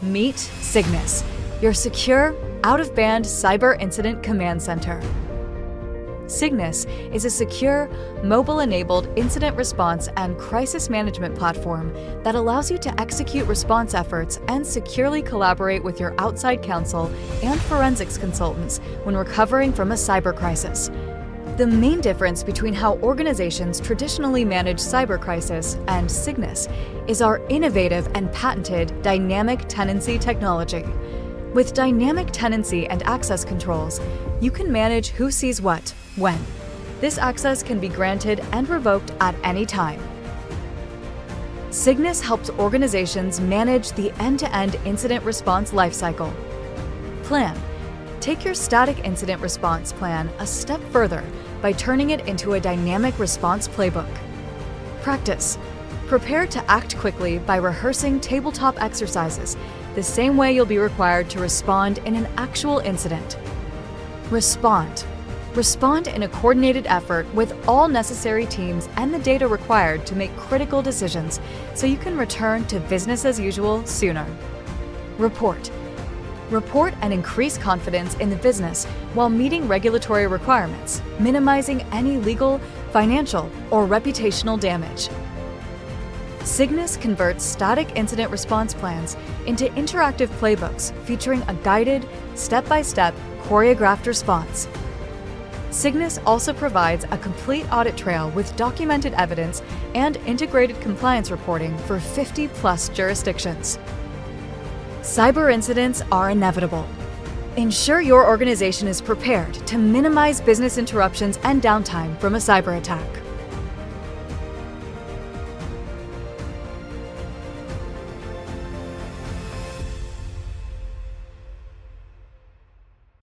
Meet Cygnus, your secure, out-of-band cyber incident command center. Cygnus is a secure, mobile-enabled incident response and crisis management platform that allows you to execute response efforts and securely collaborate with your outside counsel and forensics consultants when recovering from a cyber crisis. The main difference between how organizations traditionally manage cyber crisis and Cygnus is our innovative and patented dynamic tenancy technology. With dynamic tenancy and access controls, you can manage who sees what, when. This access can be granted and revoked at any time. Cygnus helps organizations manage the end-to-end incident response lifecycle. Plan. Take your static incident response plan a step further by turning it into a dynamic response playbook. Practice. Prepare to act quickly by rehearsing tabletop exercises, the same way you'll be required to respond in an actual incident. Respond. Respond in a coordinated effort with all necessary teams and the data required to make critical decisions so you can return to business as usual sooner. Report. Report and increase confidence in the business while meeting regulatory requirements, minimizing any legal, financial, or reputational damage. Cygnus converts static incident response plans into interactive playbooks featuring a guided, step-by-step, choreographed response. Cygnus also provides a complete audit trail with documented evidence and integrated compliance reporting for 50+ jurisdictions. Cyber incidents are inevitable. Ensure your organization is prepared to minimize business interruptions and downtime from a cyber attack.